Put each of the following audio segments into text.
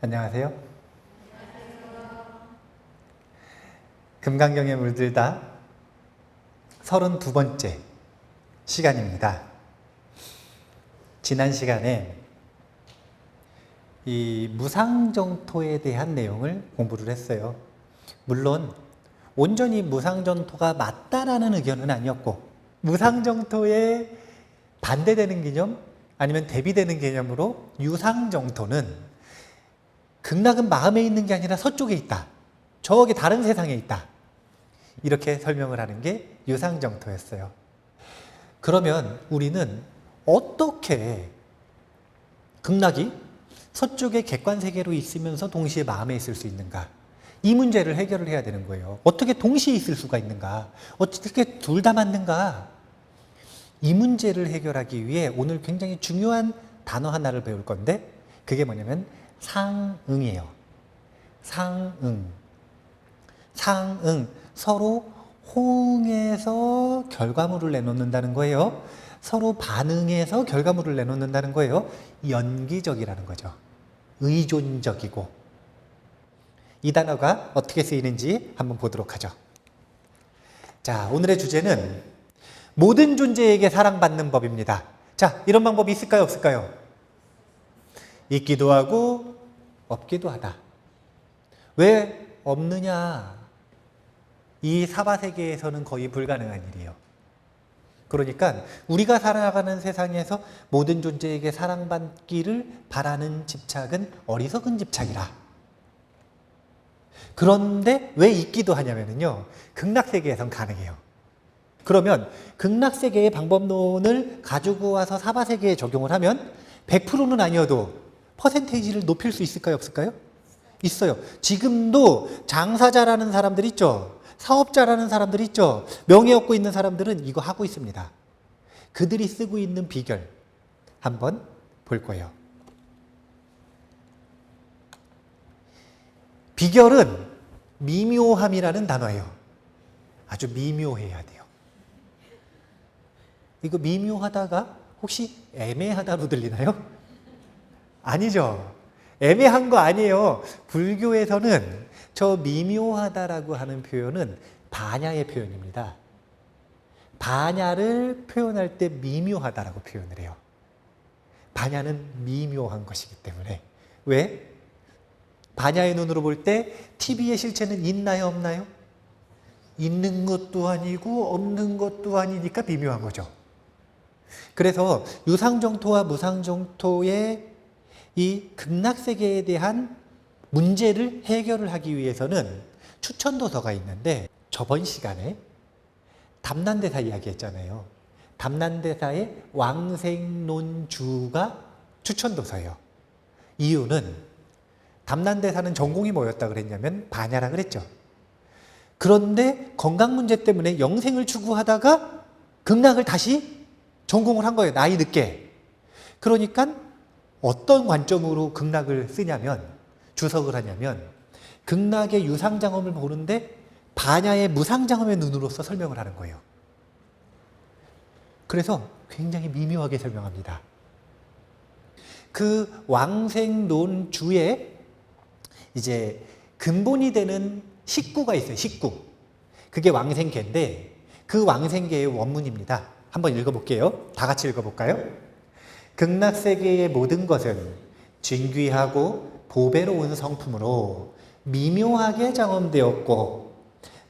안녕하세요. 금강경에 물들다 32번째 시간입니다. 지난 시간에 이 무상정토에 대한 내용을 공부를 했어요. 물론 온전히 무상정토가 맞다라는 의견은 아니었고, 무상정토에 반대되는 개념 아니면 대비되는 개념으로 유상정토는 극락은 마음에 있는 게 아니라 서쪽에 있다, 저기 다른 세상에 있다, 이렇게 설명을 하는 게 유상정토였어요. 그러면 우리는 어떻게 극락이 서쪽의 객관세계로 있으면서 동시에 마음에 있을 수 있는가, 이 문제를 해결을 해야 되는 거예요. 어떻게 동시에 있을 수가 있는가, 어떻게 둘 다 맞는가, 이 문제를 해결하기 위해 오늘 굉장히 중요한 단어 하나를 배울 건데, 그게 뭐냐면 상응이에요. 상응. 상응. 서로 호응해서 결과물을 내놓는다는 거예요. 서로 반응해서 결과물을 내놓는다는 거예요. 연기적이라는 거죠. 의존적이고. 이 단어가 어떻게 쓰이는지 한번 보도록 하죠. 자, 오늘의 주제는 모든 존재에게 사랑받는 법입니다. 자, 이런 방법이 있을까요, 없을까요? 있기도 하고 없기도 하다. 왜 없느냐? 이 사바세계에서는 거의 불가능한 일이에요. 그러니까 우리가 살아가는 세상에서 모든 존재에게 사랑받기를 바라는 집착은 어리석은 집착이라. 그런데 왜 있기도 하냐면요, 극락세계에선 가능해요. 그러면 극락세계의 방법론을 가지고 와서 사바세계에 적용을 하면 100%는 아니어도 퍼센테이지를 높일 수 있을까요, 없을까요? 있어요. 지금도 장사자라는 사람들 있죠. 사업자라는 사람들 있죠. 명예 얻고 있는 사람들은 이거 하고 있습니다. 그들이 쓰고 있는 비결 한번 볼 거예요. 비결은 미묘함이라는 단어예요. 아주 미묘해야 돼요. 이거 미묘하다가 혹시 애매하다로 들리나요? 아니죠. 애매한 거 아니에요. 불교에서는 저 미묘하다라고 하는 표현은 반야의 표현입니다. 반야를 표현할 때 미묘하다라고 표현을 해요. 반야는 미묘한 것이기 때문에. 왜? 반야의 눈으로 볼 때 TV의 실체는 있나요, 없나요? 있는 것도 아니고 없는 것도 아니니까 미묘한 거죠. 그래서 유상정토와 무상정토의 이 극락세계에 대한 문제를 해결을 하기 위해서는 추천도서가 있는데, 저번 시간에 담난대사 이야기했잖아요. 담난대사의 왕생론주가 추천도서예요. 이유는 담난대사는 전공이 뭐였다 그랬냐면 반야라 그랬죠. 그런데 건강 문제 때문에 영생을 추구하다가 극락을 다시 전공을 한 거예요. 나이 늦게. 그러니까 어떤 관점으로 극락을 쓰냐면, 주석을 하냐면 극락의 유상장엄을 보는데 반야의 무상장엄의 눈으로서 설명을 하는 거예요. 그래서 굉장히 미묘하게 설명합니다. 그 왕생론주에 이제 근본이 되는 식구가 있어요. 식구. 그게 왕생계인데 그 왕생계의 원문입니다. 한번 읽어볼게요. 다 같이 읽어볼까요? 극락세계의 모든 것은 진귀하고 보배로운 성품으로 미묘하게 장엄되었고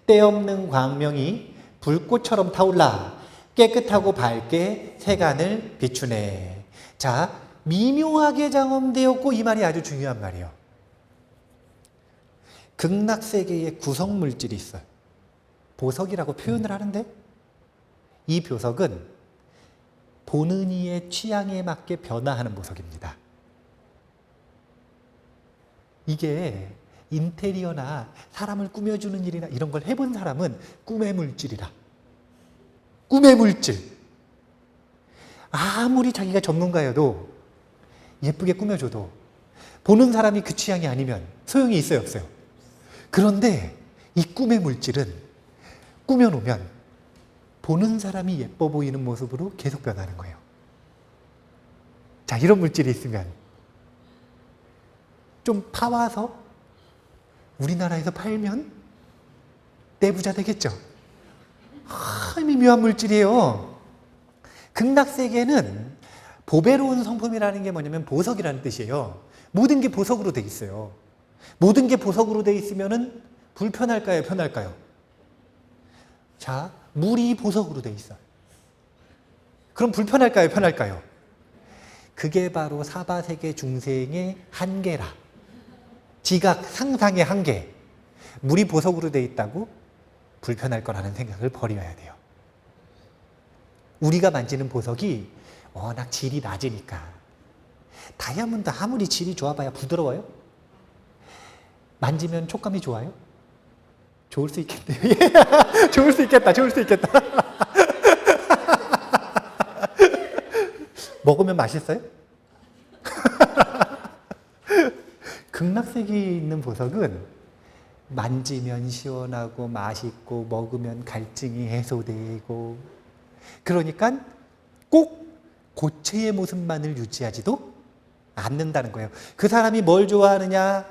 때없는 광명이 불꽃처럼 타올라 깨끗하고 밝게 세간을 비추네. 자, 미묘하게 장엄되었고, 이 말이 아주 중요한 말이에요. 극락세계에 구성물질이 있어요. 보석이라고 표현을 하는데, 이 보석은 보는 이의 취향에 맞게 변화하는 보석입니다. 이게 인테리어나 사람을 꾸며주는 일이나 이런 걸 해본 사람은 꿈의 물질이라. 꿈의 물질. 아무리 자기가 전문가여도 예쁘게 꾸며줘도 보는 사람이 그 취향이 아니면 소용이 있어요, 없어요? 그런데 이 꿈의 물질은 꾸며놓으면 보는 사람이 예뻐 보이는 모습으로 계속 변하는 거예요. 자, 이런 물질이 있으면 좀 파와서 우리나라에서 팔면 내부자 되겠죠. 미묘한 물질이에요. 극락세계는 보배로운 성품이라는 게 뭐냐면 보석이라는 뜻이에요. 모든 게 보석으로 돼 있어요. 모든 게 보석으로 돼 있으면은 불편할까요? 편할까요? 자, 물이 보석으로 돼 있어요. 그럼 불편할까요? 편할까요? 그게 바로 사바세계 중생의 한계라. 지각, 상상의 한계. 물이 보석으로 돼 있다고 불편할 거라는 생각을 버려야 돼요. 우리가 만지는 보석이 워낙 질이 낮으니까. 다이아몬드 아무리 질이 좋아봐야 부드러워요? 만지면 촉감이 좋아요? 좋을 수 있겠네요. 좋을 수 있겠다. 좋을 수 있겠다. 먹으면 맛있어요? 극락세계에 있는 보석은 만지면 시원하고 맛있고 먹으면 갈증이 해소되고, 그러니까 꼭 고체의 모습만을 유지하지도 않는다는 거예요. 그 사람이 뭘 좋아하느냐,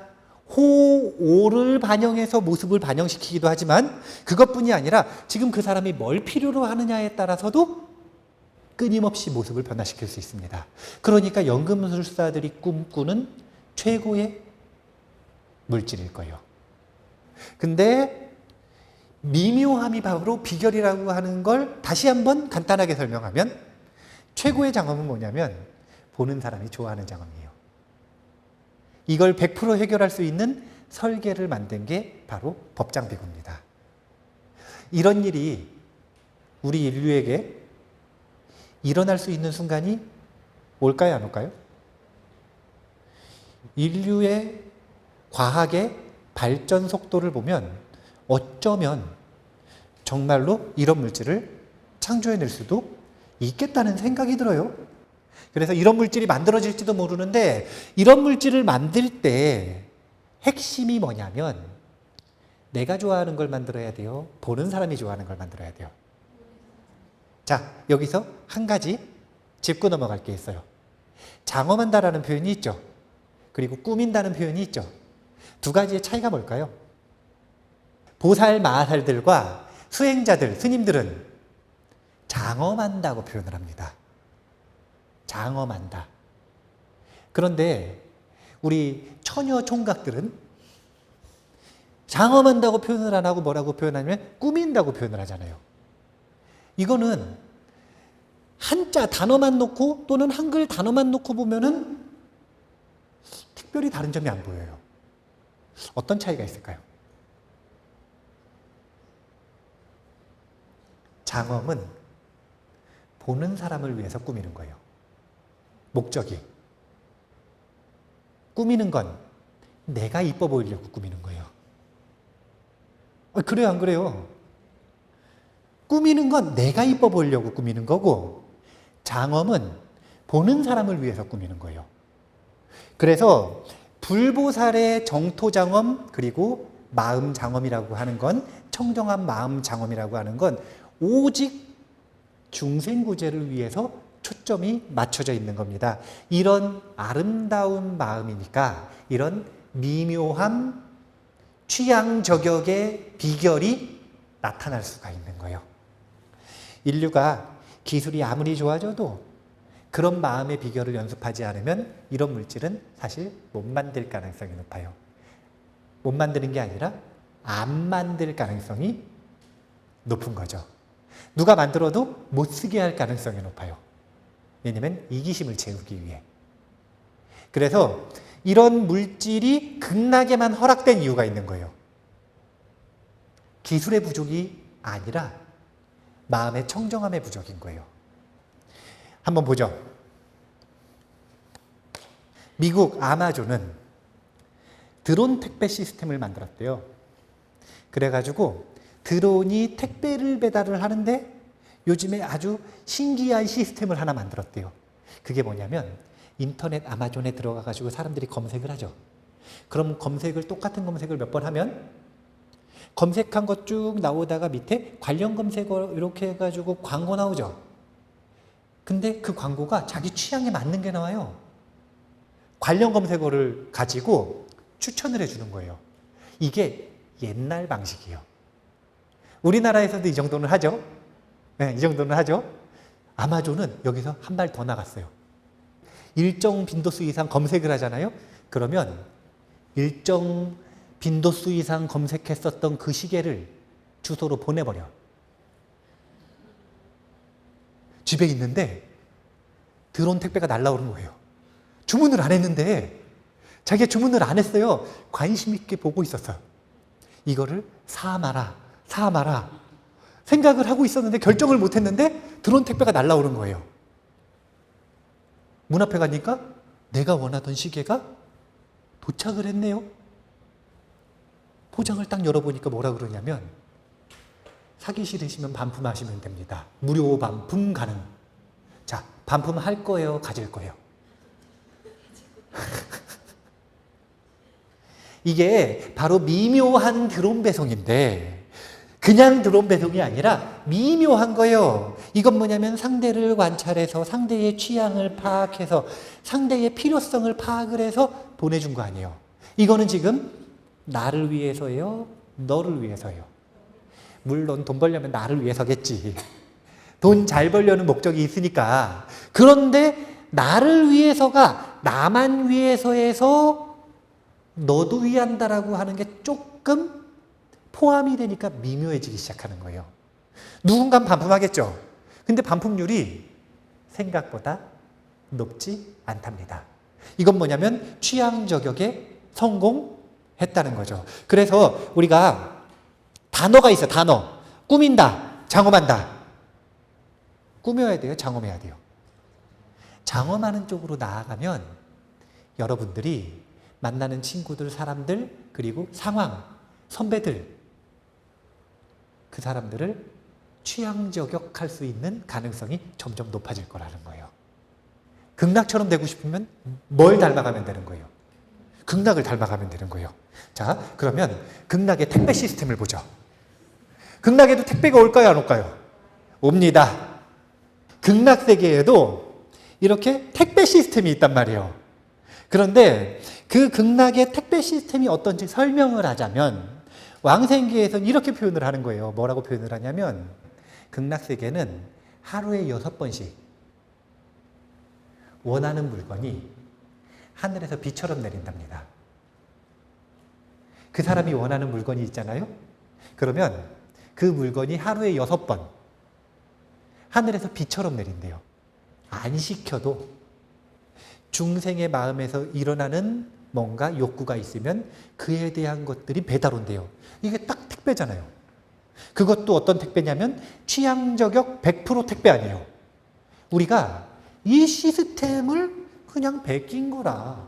호오를 반영해서 모습을 반영시키기도 하지만 그것뿐이 아니라 지금 그 사람이 뭘 필요로 하느냐에 따라서도 끊임없이 모습을 변화시킬 수 있습니다. 그러니까 연금술사들이 꿈꾸는 최고의 물질일 거예요. 근데 미묘함이 바로 비결이라고 하는 걸 다시 한번 간단하게 설명하면, 최고의 장엄은 뭐냐면 보는 사람이 좋아하는 장엄이에요. 이걸 100% 해결할 수 있는 설계를 만든 게 바로 법장비구입니다. 이런 일이 우리 인류에게 일어날 수 있는 순간이 올까요, 안 올까요? 인류의 과학의 발전 속도를 보면 어쩌면 정말로 이런 물질을 창조해낼 수도 있겠다는 생각이 들어요. 그래서 이런 물질이 만들어질지도 모르는데, 이런 물질을 만들 때 핵심이 뭐냐면 내가 좋아하는 걸 만들어야 돼요? 보는 사람이 좋아하는 걸 만들어야 돼요? 자, 여기서 한 가지 짚고 넘어갈 게 있어요. 장엄한다라는 표현이 있죠. 그리고 꾸민다는 표현이 있죠. 두 가지의 차이가 뭘까요? 보살, 마하살들과 수행자들, 스님들은 장엄한다고 표현을 합니다. 장엄한다. 그런데 우리 처녀 총각들은 장엄한다고 표현을 안 하고 뭐라고 표현하냐면 꾸민다고 표현을 하잖아요. 이거는 한자 단어만 놓고 또는 한글 단어만 놓고 보면은 특별히 다른 점이 안 보여요. 어떤 차이가 있을까요? 장엄은 보는 사람을 위해서 꾸미는 거예요. 목적이. 꾸미는 건 내가 이뻐 보이려고 꾸미는 거예요. 그래요, 안 그래요? 꾸미는 건 내가 이뻐 보이려고 꾸미는 거고, 장엄은 보는 사람을 위해서 꾸미는 거예요. 그래서 불보살의 정토장엄, 그리고 마음장엄이라고 하는 건, 청정한 마음장엄이라고 하는 건 오직 중생구제를 위해서 초점이 맞춰져 있는 겁니다. 이런 아름다운 마음이니까 이런 미묘한 취향 저격의 비결이 나타날 수가 있는 거예요. 인류가 기술이 아무리 좋아져도 그런 마음의 비결을 연습하지 않으면 이런 물질은 사실 못 만들 가능성이 높아요. 못 만드는 게 아니라 안 만들 가능성이 높은 거죠. 누가 만들어도 못 쓰게 할 가능성이 높아요. 왜냐하면 이기심을 채우기 위해. 그래서 이런 물질이 극락에만 허락된 이유가 있는 거예요. 기술의 부족이 아니라 마음의 청정함의 부족인 거예요. 한번 보죠. 미국 아마존은 드론 택배 시스템을 만들었대요. 그래가지고 드론이 택배를 배달을 하는데 요즘에 아주 신기한 시스템을 하나 만들었대요. 그게 뭐냐면 인터넷 아마존에 들어가가지고 사람들이 검색을 하죠. 그럼 똑같은 검색을 몇 번 하면 검색한 것 쭉 나오다가 밑에 관련 검색어 이렇게 해가지고 광고 나오죠. 근데 그 광고가 자기 취향에 맞는 게 나와요. 관련 검색어를 가지고 추천을 해주는 거예요. 이게 옛날 방식이에요. 우리나라에서도 이 정도는 하죠. 네, 이 정도는 하죠. 아마존은 여기서 한 발 더 나갔어요. 일정 빈도수 이상 검색을 하잖아요. 그러면 일정 빈도수 이상 검색했었던 그 시계를 주소로 보내버려. 집에 있는데 드론 택배가 날라오는 거예요. 주문을 안 했는데 자기가 주문을 안 했어요. 관심 있게 보고 있었어요. 이거를 사 마라, 사 마라 생각을 하고 있었는데 결정을 못 했는데 드론 택배가 날라오는 거예요. 문 앞에 가니까 내가 원하던 시계가 도착을 했네요. 포장을 딱 열어보니까 뭐라 그러냐면 사기 싫으시면 반품하시면 됩니다. 무료 반품 가능. 자, 반품할 거예요? 가질 거예요? 이게 바로 미묘한 드론 배송인데 그냥 드론 배송이 아니라 미묘한 거예요. 이건 뭐냐면 상대를 관찰해서 상대의 취향을 파악해서 상대의 필요성을 파악을 해서 보내준 거 아니에요. 이거는 지금 나를 위해서예요? 너를 위해서예요? 물론 돈 벌려면 나를 위해서겠지. 돈 잘 벌려는 목적이 있으니까. 그런데 나를 위해서가 나만 위해서에서 너도 위한다라고 하는 게 조금 포함이 되니까 미묘해지기 시작하는 거예요. 누군가는 반품하겠죠. 근데 반품률이 생각보다 높지 않답니다. 이건 뭐냐면 취향 저격에 성공했다는 거죠. 그래서 우리가 단어가 있어요. 단어. 꾸민다. 장엄한다. 꾸며야 돼요? 장엄해야 돼요? 장엄하는 쪽으로 나아가면 여러분들이 만나는 친구들, 사람들, 그리고 상황, 선배들 그 사람들을 취향 저격할 수 있는 가능성이 점점 높아질 거라는 거예요. 극락처럼 되고 싶으면 뭘 닮아가면 되는 거예요? 극락을 닮아가면 되는 거예요. 자, 그러면 극락의 택배 시스템을 보죠. 극락에도 택배가 올까요? 안 올까요? 옵니다. 극락 세계에도 이렇게 택배 시스템이 있단 말이에요. 그런데 그 극락의 택배 시스템이 어떤지 설명을 하자면 왕생기에서는 이렇게 표현을 하는 거예요. 뭐라고 표현을 하냐면 극락 세계는 하루에 6번씩 원하는 물건이 하늘에서 비처럼 내린답니다. 그 사람이 원하는 물건이 있잖아요. 그러면 그 물건이 하루에 6번 하늘에서 비처럼 내린대요. 안 시켜도 중생의 마음에서 일어나는 뭔가 욕구가 있으면 그에 대한 것들이 배달 온대요. 이게 딱 택배잖아요. 그것도 어떤 택배냐면 취향 저격 100% 택배 아니에요. 우리가 이 시스템을 그냥 베낀 거라.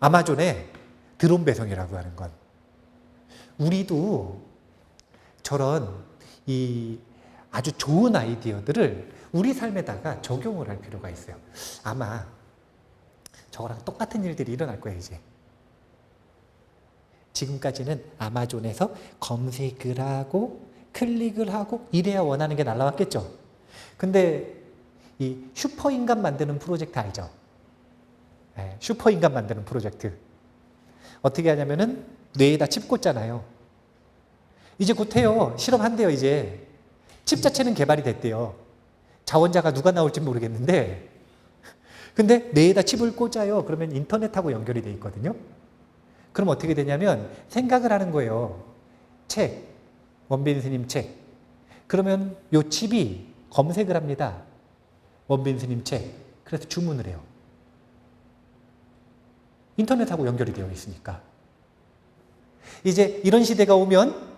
아마존의 드론 배송이라고 하는 건. 우리도 저런 이 아주 좋은 아이디어들을 우리 삶에다가 적용을 할 필요가 있어요. 아마 저거랑 똑같은 일들이 일어날 거예요, 이제. 지금까지는 아마존에서 검색을 하고 클릭을 하고 이래야 원하는 게 날라왔겠죠. 근데 이 슈퍼인간 만드는 프로젝트 알죠? 네, 슈퍼인간 만드는 프로젝트. 어떻게 하냐면은 뇌에다 칩 꽂잖아요. 이제 곧 해요. 실험한대요, 이제. 칩 자체는 개발이 됐대요. 자원자가 누가 나올지 모르겠는데 근데 뇌에다 칩을 꽂아요. 그러면 인터넷하고 연결이 돼 있거든요. 그럼 어떻게 되냐면 생각을 하는 거예요. 책, 원빈 스님 책. 그러면 요 칩이 검색을 합니다. 원빈 스님 책. 그래서 주문을 해요. 인터넷하고 연결이 되어 있으니까. 이제 이런 시대가 오면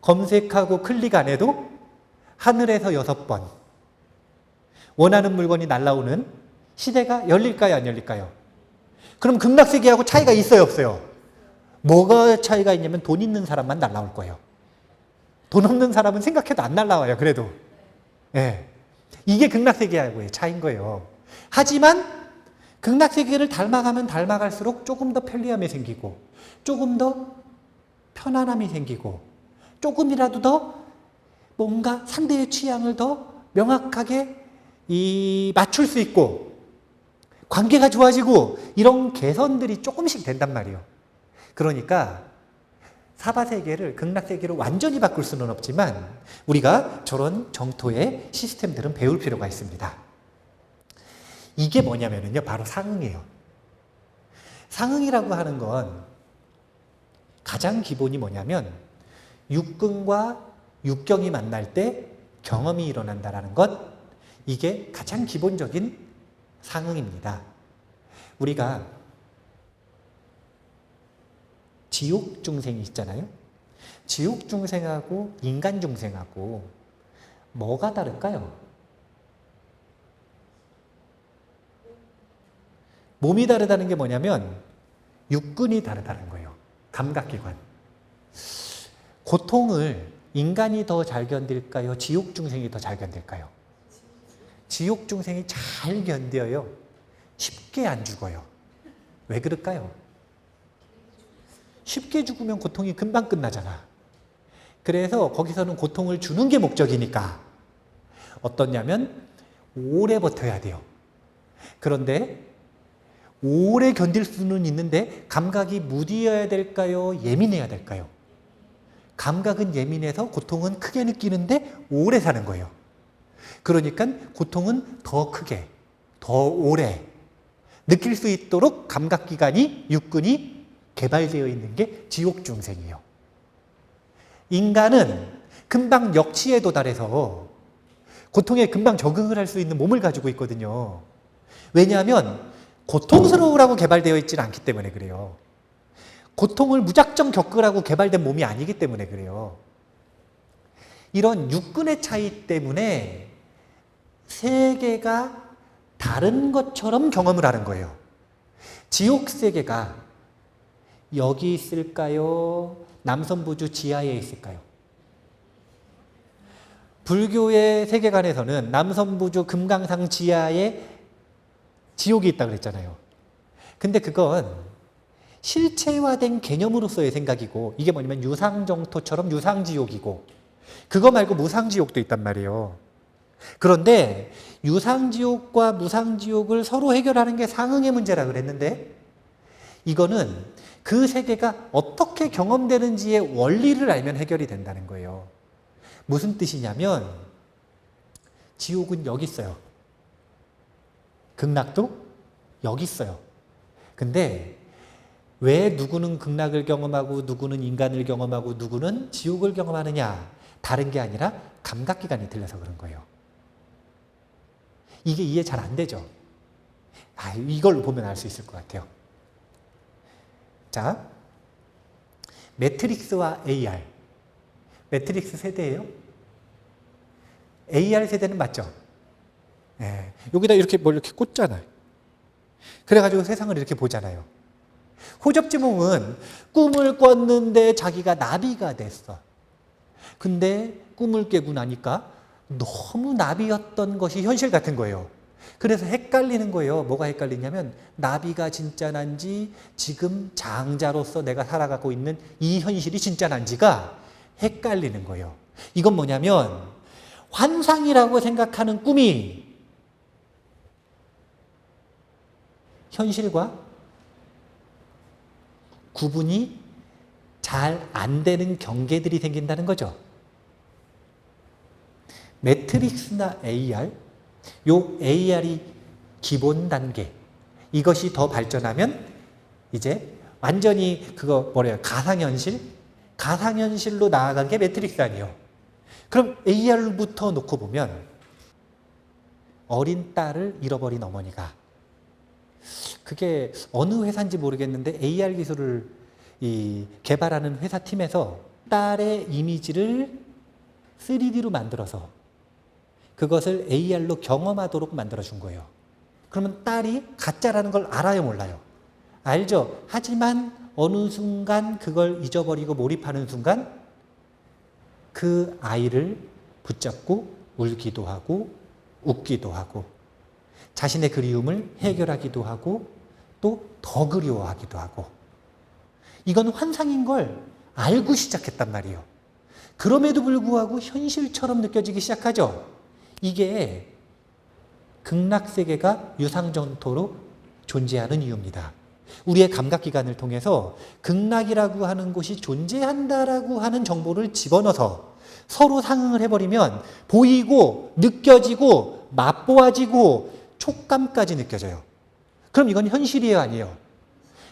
검색하고 클릭 안 해도 하늘에서 6번 원하는 물건이 날라오는 시대가 열릴까요? 안 열릴까요? 그럼 극락세계하고 차이가 있어요? 없어요? 뭐가 차이가 있냐면 돈 있는 사람만 날라올 거예요. 돈 없는 사람은 생각해도 안 날라와요. 그래도. 네. 이게 극락세계하고의 차이인 거예요. 하지만 극락세계를 닮아가면 닮아갈수록 조금 더 편리함이 생기고 조금 더 편안함이 생기고 조금이라도 더 뭔가 상대의 취향을 더 명확하게 맞출 수 있고 관계가 좋아지고 이런 개선들이 조금씩 된단 말이에요. 그러니까 사바세계를 극락세계로 완전히 바꿀 수는 없지만 우리가 저런 정토의 시스템들은 배울 필요가 있습니다. 이게 뭐냐면요, 바로 상응이에요. 상응이라고 하는 건 가장 기본이 뭐냐면 육근과 육경이 만날 때 경험이 일어난다는 것, 이게 가장 기본적인 상응입니다. 우리가 지옥 중생이 있잖아요. 지옥 중생하고 인간 중생하고 뭐가 다를까요? 몸이 다르다는 게 뭐냐면 육근이 다르다는 거예요. 감각기관. 고통을 인간이 더 잘 견딜까요? 지옥 중생이 더 잘 견딜까요? 지옥 중생이 잘 견뎌요. 쉽게 안 죽어요. 왜 그럴까요? 쉽게 죽으면 고통이 금방 끝나잖아. 그래서 거기서는 고통을 주는 게 목적이니까 어떠냐면 오래 버텨야 돼요. 그런데 오래 견딜 수는 있는데 감각이 무디어야 될까요? 예민해야 될까요? 감각은 예민해서 고통은 크게 느끼는데 오래 사는 거예요. 그러니까 고통은 더 크게, 더 오래 느낄 수 있도록 감각기관이, 육근이 개발되어 있는 게 지옥 중생이에요. 인간은 금방 역치에 도달해서 고통에 금방 적응을 할 수 있는 몸을 가지고 있거든요. 왜냐하면 고통스러우라고 개발되어 있지는 않기 때문에 그래요. 고통을 무작정 겪으라고 개발된 몸이 아니기 때문에 그래요. 이런 육근의 차이 때문에 세계가 다른 것처럼 경험을 하는 거예요. 지옥 세계가 여기 있을까요? 남선부주 지하에 있을까요? 불교의 세계관에서는 남선부주 금강산 지하에 지옥이 있다고 그랬잖아요. 근데 그건 실체화된 개념으로서의 생각이고, 이게 뭐냐면 유상정토처럼 유상지옥이고, 그거 말고 무상지옥도 있단 말이에요. 그런데 유상지옥과 무상지옥을 서로 해결하는 게 상응의 문제라 그랬는데, 이거는 그 세계가 어떻게 경험되는지의 원리를 알면 해결이 된다는 거예요. 무슨 뜻이냐면 지옥은 여기 있어요. 극락도 여기 있어요. 근데 왜 누구는 극락을 경험하고 누구는 인간을 경험하고 누구는 지옥을 경험하느냐? 다른 게 아니라 감각기관이 틀려서 그런 거예요. 이게 이해 잘 안 되죠? 이걸 보면 알 수 있을 것 같아요. 자, 매트릭스와 AR. 매트릭스 세대예요. AR 세대는 맞죠? 네. 여기다 이렇게 뭘 이렇게 꽂잖아요. 그래가지고 세상을 이렇게 보잖아요. 호접지몽은 꿈을 꿨는데 자기가 나비가 됐어. 근데 꿈을 깨고 나니까 너무 나비였던 것이 현실 같은 거예요. 그래서 헷갈리는 거예요. 뭐가 헷갈리냐면 나비가 진짜 난지 지금 장자로서 내가 살아가고 있는 이 현실이 진짜 난지가 헷갈리는 거예요. 이건 뭐냐면 환상이라고 생각하는 꿈이 현실과 구분이 잘 안 되는 경계들이 생긴다는 거죠. 매트릭스나 AR, 요 AR이 기본 단계, 이것이 더 발전하면 이제 완전히 그거 뭐래요? 가상현실? 가상현실로 나아간 게 매트릭스 아니에요. 그럼 AR부터 놓고 보면 어린 딸을 잃어버린 어머니가, 그게 어느 회사인지 모르겠는데 AR 기술을 개발하는 회사 팀에서 딸의 이미지를 3D로 만들어서 그것을 AR로 경험하도록 만들어준 거예요. 그러면 딸이 가짜라는 걸 알아요, 몰라요? 알죠? 하지만 어느 순간 그걸 잊어버리고 몰입하는 순간 그 아이를 붙잡고 울기도 하고 웃기도 하고 자신의 그리움을 해결하기도 하고 또 더 그리워하기도 하고, 이건 환상인 걸 알고 시작했단 말이에요. 그럼에도 불구하고 현실처럼 느껴지기 시작하죠. 이게 극락세계가 유상전토로 존재하는 이유입니다. 우리의 감각기관을 통해서 극락이라고 하는 곳이 존재한다라고 하는 정보를 집어넣어서 서로 상응을 해버리면 보이고 느껴지고 맛보아지고 촉감까지 느껴져요. 그럼 이건 현실이에요, 아니에요?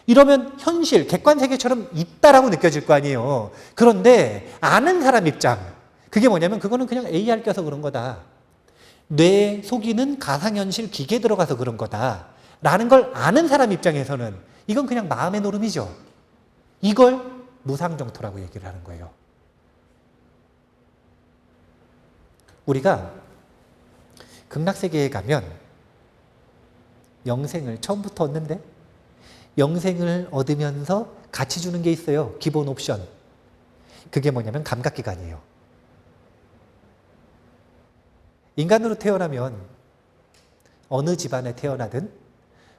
이러면 현실, 객관세계처럼 있다라고 느껴질 거 아니에요. 그런데 아는 사람 입장, 그게 뭐냐면 그거는 그냥 AR 껴서 그런 거다. 뇌 속이는 가상현실 기계 들어가서 그런 거다. 라는 걸 아는 사람 입장에서는 이건 그냥 마음의 노름이죠. 이걸 무상정토라고 얘기를 하는 거예요. 우리가 극락세계에 가면 영생을 처음부터 얻는데 영생을 얻으면서 같이 주는 게 있어요. 기본 옵션. 그게 뭐냐면 감각기관이에요. 인간으로 태어나면 어느 집안에 태어나든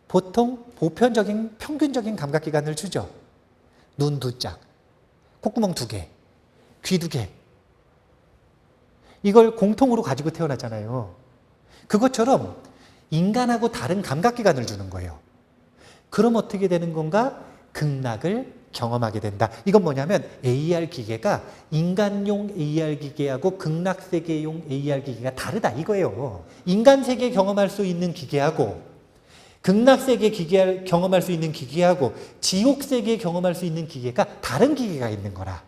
보통 보편적인 평균적인 감각기관을 주죠. 눈 2짝, 콧구멍 2개, 귀 2개. 이걸 공통으로 가지고 태어나잖아요. 그것처럼 인간하고 다른 감각기관을 주는 거예요. 그럼 어떻게 되는 건가? 극락을 경험하게 된다. 이건 뭐냐면 AR 기계가 인간용 AR 기계하고 극락세계용 AR 기계가 다르다 이거예요. 인간세계 경험할 수 있는 기계하고 극락세계 기계 경험할 수 있는 기계하고 지옥세계 경험할 수 있는 기계가 다른 기계가 있는 거라.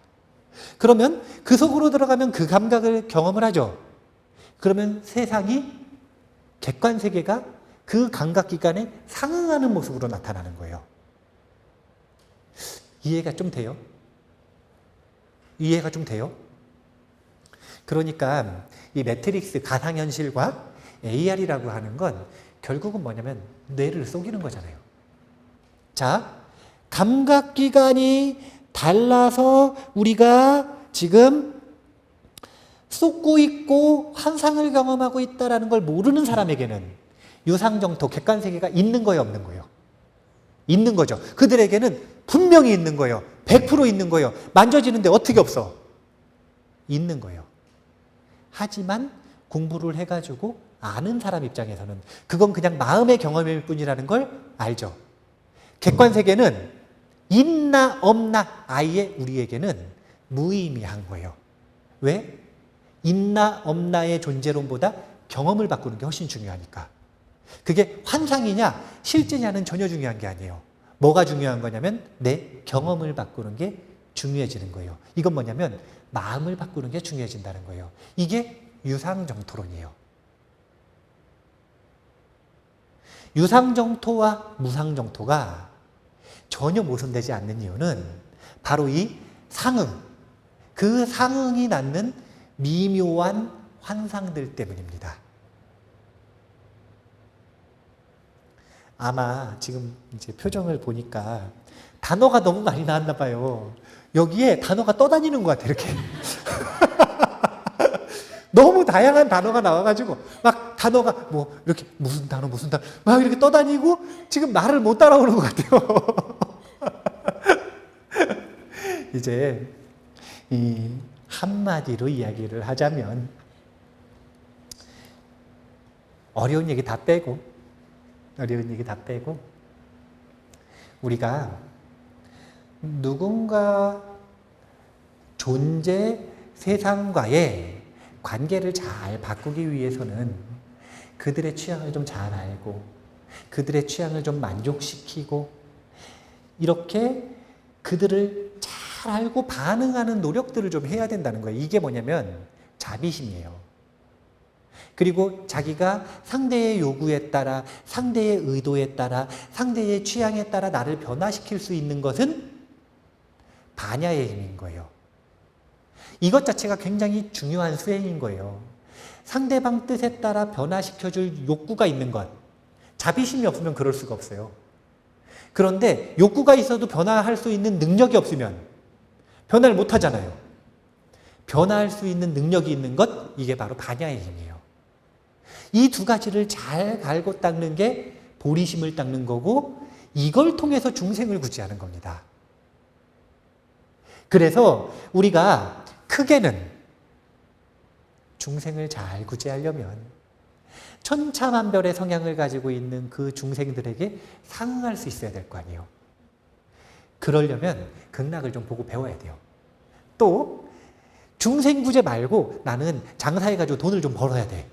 그러면 그 속으로 들어가면 그 감각을 경험을 하죠. 그러면 세상이 객관세계가 그 감각기관에 상응하는 모습으로 나타나는 거예요. 이해가 좀 돼요? 이해가 좀 돼요? 그러니까 이 매트릭스 가상현실과 AR이라고 하는 건 결국은 뭐냐면 뇌를 속이는 거잖아요. 자, 감각기관이 달라서 우리가 지금 쏟고 있고 환상을 경험하고 있다는 걸 모르는 사람에게는 유상정토, 객관세계가 있는 거예요, 없는 거예요? 있는 거죠. 그들에게는 분명히 있는 거예요. 100% 있는 거예요. 만져지는데 어떻게 없어? 있는 거예요. 하지만 공부를 해가지고 아는 사람 입장에서는 그건 그냥 마음의 경험일 뿐이라는 걸 알죠. 객관세계는 있나 없나 아예 우리에게는 무의미한 거예요. 왜? 있나 없나의 존재론보다 경험을 바꾸는 게 훨씬 중요하니까. 그게 환상이냐 실제냐는 전혀 중요한 게 아니에요. 뭐가 중요한 거냐면 내 경험을 바꾸는 게 중요해지는 거예요. 이건 뭐냐면 마음을 바꾸는 게 중요해진다는 거예요. 이게 유상정토론이에요. 유상정토와 무상정토가 전혀 모순되지 않는 이유는 바로 이 상응, 그 상응이 낳는 미묘한 환상들 때문입니다. 아마 지금 이제 표정을 보니까 단어가 너무 많이 나왔나 봐요. 여기에 단어가 떠다니는 것 같아요, 이렇게. 너무 다양한 단어가 나와가지고 막 단어가 뭐 이렇게 무슨 단어 막 이렇게 떠다니고 지금 말을 못 따라오는 것 같아요. 이제 이 한마디로 이야기를 하자면 어려운 얘기 다 빼고 우리가 누군가 존재 세상과의 관계를 잘 바꾸기 위해서는 그들의 취향을 좀 잘 알고 그들의 취향을 좀 만족시키고 이렇게 그들을 잘 알고 반응하는 노력들을 좀 해야 된다는 거예요. 이게 뭐냐면 자비심이에요. 그리고 자기가 상대의 요구에 따라 상대의 의도에 따라 상대의 취향에 따라 나를 변화시킬 수 있는 것은 반야의 힘인 거예요. 이것 자체가 굉장히 중요한 수행인 거예요. 상대방 뜻에 따라 변화시켜줄 욕구가 있는 것. 자비심이 없으면 그럴 수가 없어요. 그런데 욕구가 있어도 변화할 수 있는 능력이 없으면 변화를 못 하잖아요. 변화할 수 있는 능력이 있는 것, 이게 바로 반야의 힘이에요. 이 두 가지를 잘 갈고 닦는 게 보리심을 닦는 거고 이걸 통해서 중생을 구제하는 겁니다. 그래서 우리가 크게는 중생을 잘 구제하려면 천차만별의 성향을 가지고 있는 그 중생들에게 상응할 수 있어야 될 거 아니에요. 그러려면 극락을 좀 보고 배워야 돼요. 또 중생구제 말고 나는 장사해가지고 돈을 좀 벌어야 돼.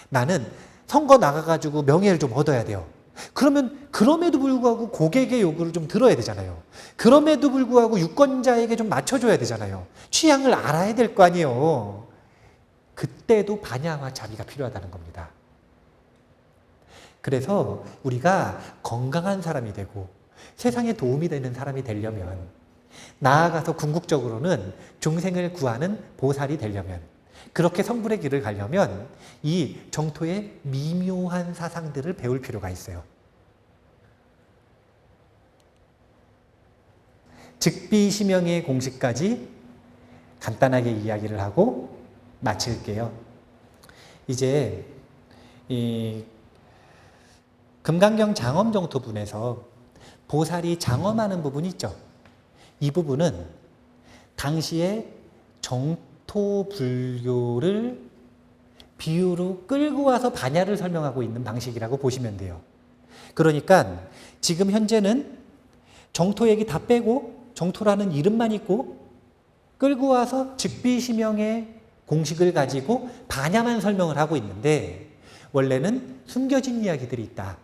나는 선거 나가가지고 명예를 좀 얻어야 돼요. 그러면 그럼에도 불구하고 고객의 요구를 좀 들어야 되잖아요. 그럼에도 불구하고 유권자에게 좀 맞춰줘야 되잖아요. 취향을 알아야 될 거 아니에요. 그때도 반야와 자비가 필요하다는 겁니다. 그래서 우리가 건강한 사람이 되고 세상에 도움이 되는 사람이 되려면, 나아가서 궁극적으로는 중생을 구하는 보살이 되려면, 그렇게 성불의 길을 가려면 이 정토의 미묘한 사상들을 배울 필요가 있어요. 즉비심영의 공식까지 간단하게 이야기를 하고 마칠게요. 이제 이 금강경 장엄정토분에서 보살이 장엄하는 부분이 있죠. 이 부분은 당시에 정토불교를 비유로 끌고 와서 반야를 설명하고 있는 방식이라고 보시면 돼요. 그러니까 지금 현재는 정토 얘기 다 빼고 정토라는 이름만 있고 끌고 와서 즉비심영의 공식을 가지고 반야만 설명을 하고 있는데, 원래는 숨겨진 이야기들이 있다.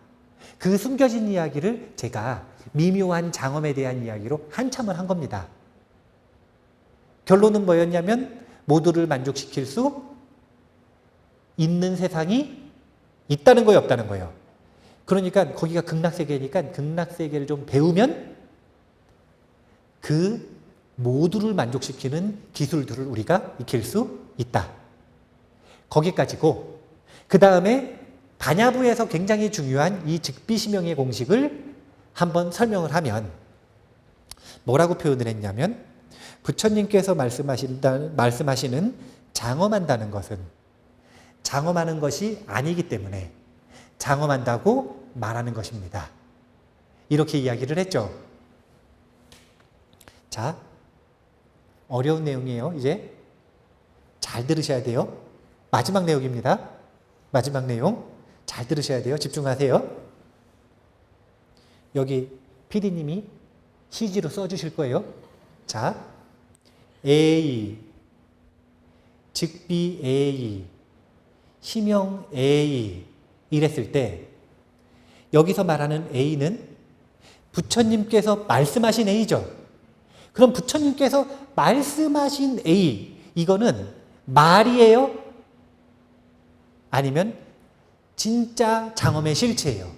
그 숨겨진 이야기를 제가 미묘한 장엄에 대한 이야기로 한참을 한 겁니다. 결론은 뭐였냐면 모두를 만족시킬 수 있는 세상이 있다는 거예요, 없다는 거예요. 그러니까 거기가 극락세계니까 극락세계를 좀 배우면 그 모두를 만족시키는 기술들을 우리가 익힐 수 있다. 거기까지고, 그 다음에 반야부에서 굉장히 중요한 이 즉비심영의 공식을 한번 설명을 하면 뭐라고 표현을 했냐면, 부처님께서 말씀하시는 장엄한다는 것은 장엄하는 것이 아니기 때문에 장엄한다고 말하는 것입니다. 이렇게 이야기를 했죠. 자, 어려운 내용이에요. 이제 잘 들으셔야 돼요. 마지막 내용입니다. 마지막 내용 잘 들으셔야 돼요. 집중하세요. 여기 PD님이 CG로 써주실 거예요. 자, A, 즉비 A, 심영 A 이랬을 때 여기서 말하는 A는 부처님께서 말씀하신 A죠. 그럼 부처님께서 말씀하신 A, 이거는 말이에요? 아니면 진짜 장엄의 실체예요?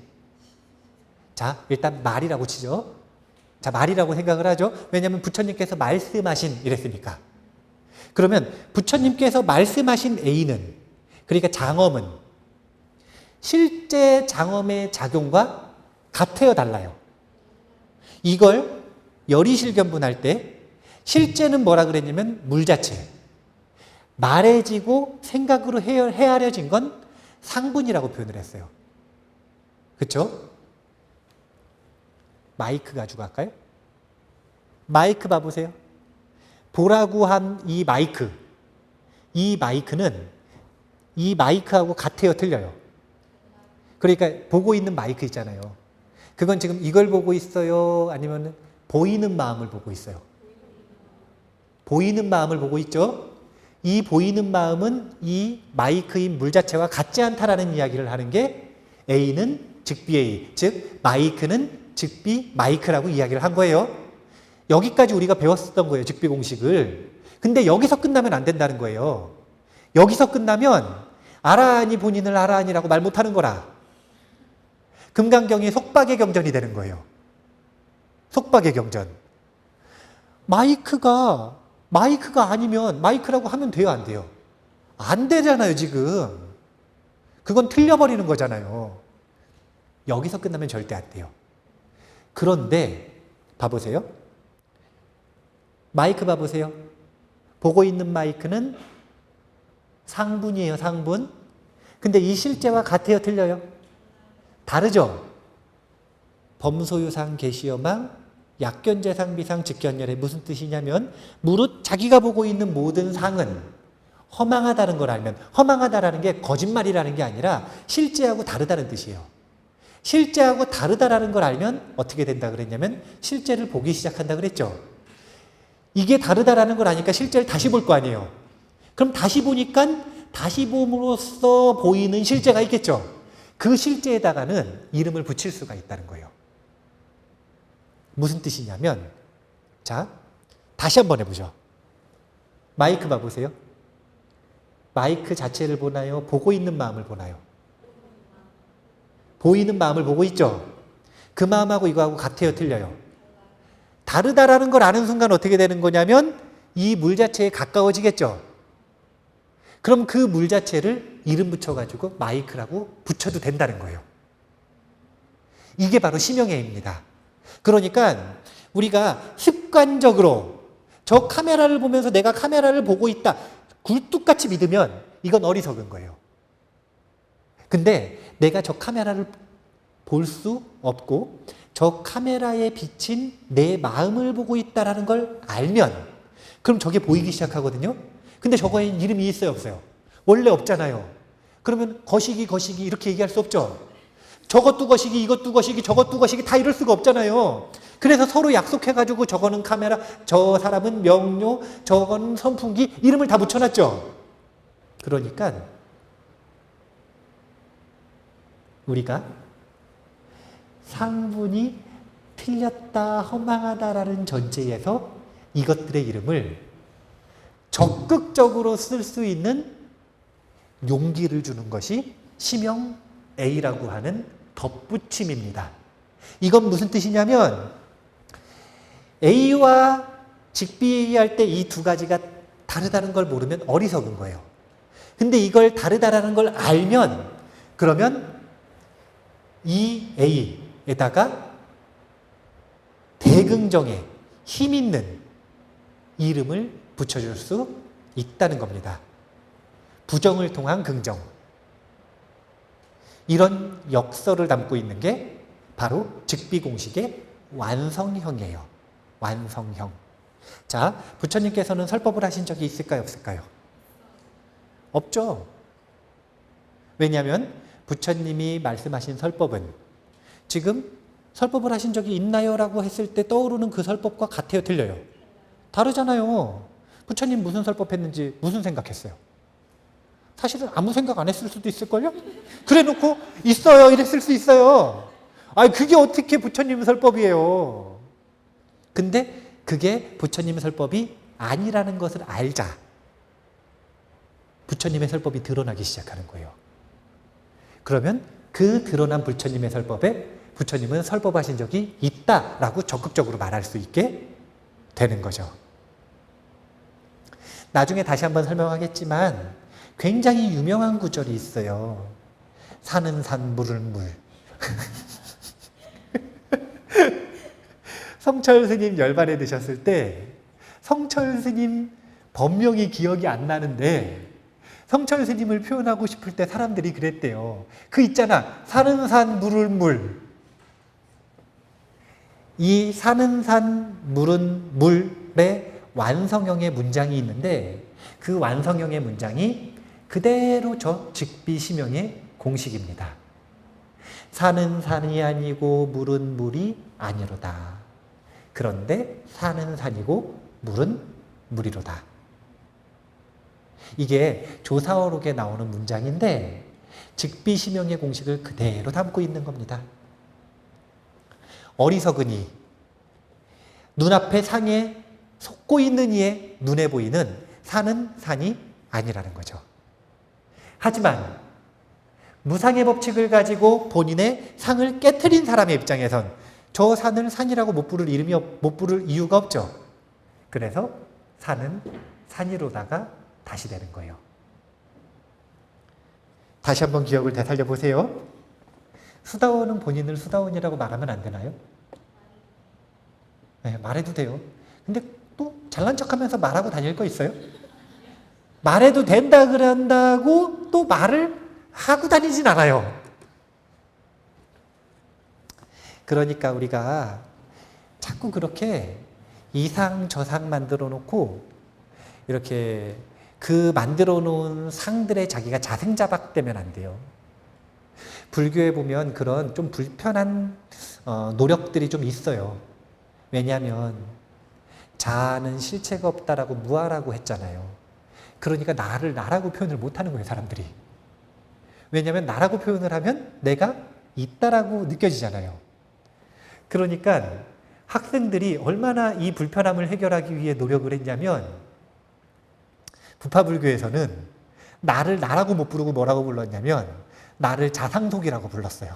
자, 일단 말이라고 치죠. 자, 말이라고 생각을 하죠. 왜냐하면 부처님께서 말씀하신 이랬으니까. 그러면 부처님께서 말씀하신 A는, 그러니까 장엄은 실제 장엄의 작용과 같아요, 달라요? 이걸 열의실견분할 때 실제는 뭐라 그랬냐면 물 자체, 말해지고 생각으로 헤아려진 건 상분이라고 표현을 했어요. 그렇죠? 마이크 가지고 할까요? 마이크 봐보세요. 보라고 한 이 마이크, 이 마이크는 이 마이크하고 같아요, 틀려요? 그러니까 보고 있는 마이크 있잖아요. 그건 지금 이걸 보고 있어요? 아니면 보이는 마음을 보고 있어요? 보이는 마음을 보고 있죠? 이 보이는 마음은 이 마이크인 물 자체와 같지 않다라는 이야기를 하는 게 A는 즉비 A, 즉 마이크는 즉비 마이크라고 이야기를 한 거예요. 여기까지 우리가 배웠었던 거예요, 즉비 공식을. 근데 여기서 끝나면 안 된다는 거예요. 여기서 끝나면 아라하니 본인을 아라하니라고 말 못하는 거라. 금강경이 속박의 경전이 되는 거예요. 속박의 경전. 마이크가 아니면 마이크라고 하면 돼요, 안 돼요? 안 되잖아요, 지금. 그건 틀려버리는 거잖아요. 여기서 끝나면 절대 안 돼요. 그런데 봐보세요. 마이크 봐보세요. 보고 있는 마이크는 상분이에요, 상분. 근데 이 실제와 같아요, 틀려요? 다르죠? 범소유상 계시여망 약견재상 비상 직견열에 무슨 뜻이냐면 무릇 자기가 보고 있는 모든 상은 허망하다는 걸 알면, 허망하다라는 게 거짓말이라는 게 아니라 실제하고 다르다는 뜻이에요. 실제하고 다르다라는 걸 알면 어떻게 된다 그랬냐면 실제를 보기 시작한다 그랬죠. 이게 다르다라는 걸 아니까 실제를 다시 볼 거 아니에요. 그럼 다시 보니까 다시 봄으로써 보이는 실제가 있겠죠. 그 실제에다가는 이름을 붙일 수가 있다는 거예요. 무슨 뜻이냐면, 자, 다시 한번 해보죠. 마이크 봐보세요. 마이크 자체를 보나요? 보고 있는 마음을 보나요? 보이는 마음을 보고 있죠? 그 마음하고 이거하고 같아요? 틀려요? 다르다라는 걸 아는 순간 어떻게 되는 거냐면 이 물 자체에 가까워지겠죠? 그럼 그 물 자체를 이름 붙여가지고 마이크라고 붙여도 된다는 거예요. 이게 바로 심형애입니다. 그러니까 우리가 습관적으로 저 카메라를 보면서 내가 카메라를 보고 있다. 굴뚝같이 믿으면 이건 어리석은 거예요. 근데 내가 저 카메라를 볼 수 없고 저 카메라에 비친 내 마음을 보고 있다는 걸 알면 그럼 저게 보이기 시작하거든요. 근데 저거에 이름이 있어요, 없어요? 원래 없잖아요. 그러면 거시기 이렇게 얘기할 수 없죠. 저것도 거시기, 이것도 거시기, 저것도 거시기 다 이럴 수가 없잖아요. 그래서 서로 약속해가지고 저거는 카메라, 저 사람은 명료, 저거는 선풍기 이름을 다 붙여놨죠. 그러니까 우리가 상분이 틀렸다, 허망하다라는 전제에서 이것들의 이름을 적극적으로 쓸 수 있는 용기를 주는 것이 심형 A라고 하는 덧붙임입니다. 이건 무슨 뜻이냐면 A와 직비 할 때 이 두 가지가 다르다는 걸 모르면 어리석은 거예요. 근데 이걸 다르다라는 걸 알면 그러면 이 A에다가 대긍정의 힘 있는 이름을 붙여줄 수 있다는 겁니다. 부정을 통한 긍정. 이런 역설을 담고 있는 게 바로 즉비공식의 완성형이에요. 완성형. 자, 부처님께서는 설법을 하신 적이 있을까요? 없을까요? 없죠. 왜냐하면 부처님이 말씀하신 설법은 지금 설법을 하신 적이 있나요? 라고 했을 때 떠오르는 그 설법과 같아요? 틀려요? 다르잖아요. 부처님 무슨 설법 했는지 무슨 생각했어요? 사실은 아무 생각 안 했을 수도 있을걸요? 그래 놓고 있어요 이랬을 수 있어요. 아니 그게 어떻게 부처님 설법이에요. 근데 그게 부처님의 설법이 아니라는 것을 알자 부처님의 설법이 드러나기 시작하는 거예요. 그러면 그 드러난 부처님의 설법에 부처님은 설법하신 적이 있다라고 적극적으로 말할 수 있게 되는 거죠. 나중에 다시 한번 설명하겠지만 굉장히 유명한 구절이 있어요. 산은 산, 물은 물. 성철 스님 열반에 드셨을 때 성철 스님 법명이 기억이 안 나는데 성철 스님을 표현하고 싶을 때 사람들이 그랬대요. 그 있잖아. 산은 산, 물은 물. 이 산은 산, 물은 물의 완성형의 문장이 있는데 그 완성형의 문장이 그대로 저 즉비심형의 공식입니다. 산은 산이 아니고 물은 물이 아니로다. 그런데 산은 산이고 물은 물이로다. 이게 조사어록에 나오는 문장인데 즉비심형의 공식을 그대로 담고 있는 겁니다. 어리석으니 눈앞에 상에 솟고 있는 이의 눈에 보이는 산은 산이 아니라는 거죠. 하지만 무상의 법칙을 가지고 본인의 상을 깨트린 사람의 입장에선 저 산을 산이라고 못 부를 이유가 없죠. 그래서 산은 산이로다가 다시 되는 거예요. 다시 한번 기억을 되살려 보세요. 수다원은 본인을 수다원이라고 말하면 안 되나요? 네, 말해도 돼요. 근데 또 잘난 척하면서 말하고 다닐 거 있어요? 말해도 된다 그런다고 또 말을 하고 다니진 않아요. 그러니까 우리가 자꾸 그렇게 이상 저상 만들어 놓고 이렇게 그 만들어 놓은 상들에 자기가 자생자박되면 안 돼요. 불교에 보면 그런 좀 불편한 노력들이 좀 있어요. 왜냐하면 자아는 실체가 없다라고 무아라고 했잖아요. 그러니까 나를 나라고 표현을 못하는 거예요, 사람들이. 왜냐하면 나라고 표현을 하면 내가 있다라고 느껴지잖아요. 그러니까 학생들이 얼마나 이 불편함을 해결하기 위해 노력을 했냐면 부파불교에서는 나를 나라고 못 부르고 뭐라고 불렀냐면 나를 자상속이라고 불렀어요.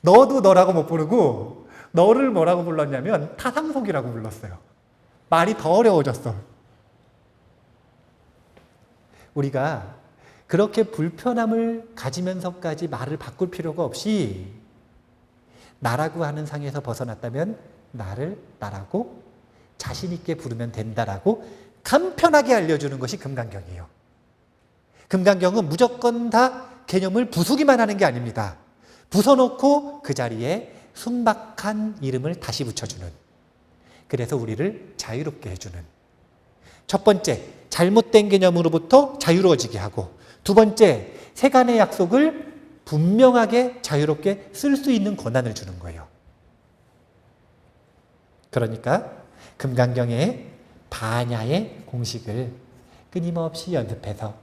너도 너라고 못 부르고 너를 뭐라고 불렀냐면 타상속이라고 불렀어요. 말이 더 어려워졌어. 우리가 그렇게 불편함을 가지면서까지 말을 바꿀 필요가 없이 나라고 하는 상에서 벗어났다면 나를 나라고 자신 있게 부르면 된다라고 간편하게 알려주는 것이 금강경이에요. 금강경은 무조건 다 개념을 부수기만 하는 게 아닙니다. 부숴놓고 그 자리에 순박한 이름을 다시 붙여주는, 그래서 우리를 자유롭게 해주는, 첫 번째 잘못된 개념으로부터 자유로워지게 하고, 두 번째 세간의 약속을 분명하게 자유롭게 쓸 수 있는 권한을 주는 거예요. 그러니까 금강경의 반야의 공식을 끊임없이 연습해서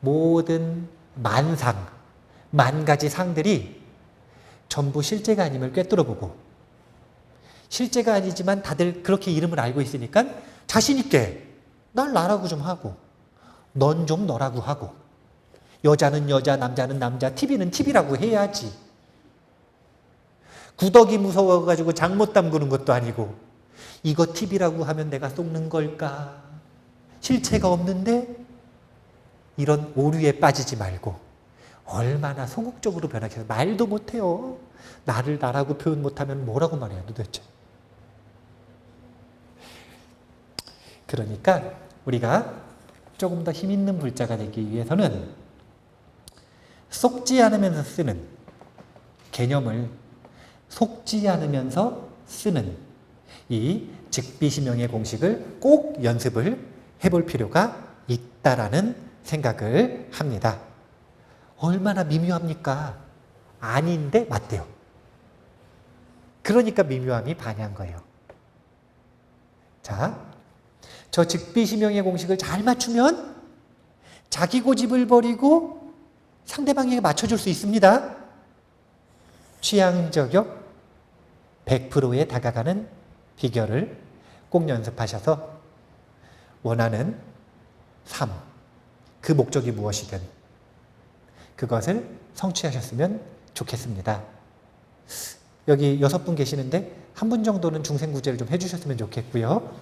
모든 만상, 만 가지 상들이 전부 실제가 아님을 꿰뚫어보고, 실제가 아니지만 다들 그렇게 이름을 알고 있으니까 자신 있게 날 나라고 좀 하고, 넌 좀 너라고 하고, 여자는 여자, 남자는 남자, TV는 TV라고 해야지. 구더기 무서워가지고 장 못 담그는 것도 아니고, 이거 TV라고 하면 내가 속는 걸까? 실체가 없는데? 이런 오류에 빠지지 말고 얼마나 소극적으로 변화해서 말도 못해요. 나를 나라고 표현 못하면 뭐라고 말해요 도대체. 그러니까 우리가 조금 더 힘있는 불자가 되기 위해서는 속지 않으면서 쓰는 개념을 속지 않으면서 쓰는 이 즉비심명의 공식을 꼭 연습을 해볼 필요가 있다라는 생각을 합니다. 얼마나 미묘합니까? 아닌데 맞대요. 그러니까 미묘함이 반야인 거예요. 자, 저 즉비심명의 공식을 잘 맞추면 자기 고집을 버리고 상대방에게 맞춰줄 수 있습니다. 취향저격 100%에 다가가는 비결을 꼭 연습하셔서 원하는 삶, 그 목적이 무엇이든 그것을 성취하셨으면 좋겠습니다. 여기 6분 계시는데 한 분 정도는 중생구제를 좀 해주셨으면 좋겠고요.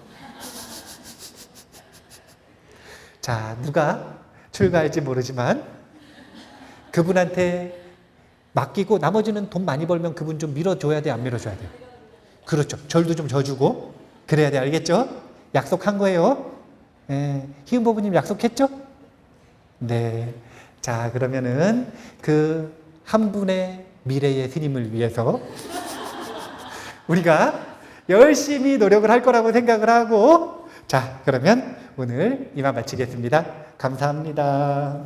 자, 누가 출가할지 모르지만 그분한테 맡기고 나머지는 돈 많이 벌면 그분 좀 밀어줘야 돼, 안 밀어줘야 돼요? 그렇죠. 절도 좀 져주고 그래야 돼. 알겠죠? 약속한 거예요. 희은보부님 약속했죠? 네. 자, 그러면은 그 한 분의 미래의 스님을 위해서 우리가 열심히 노력을 할 거라고 생각을 하고, 자, 그러면 오늘 이만 마치겠습니다. 감사합니다.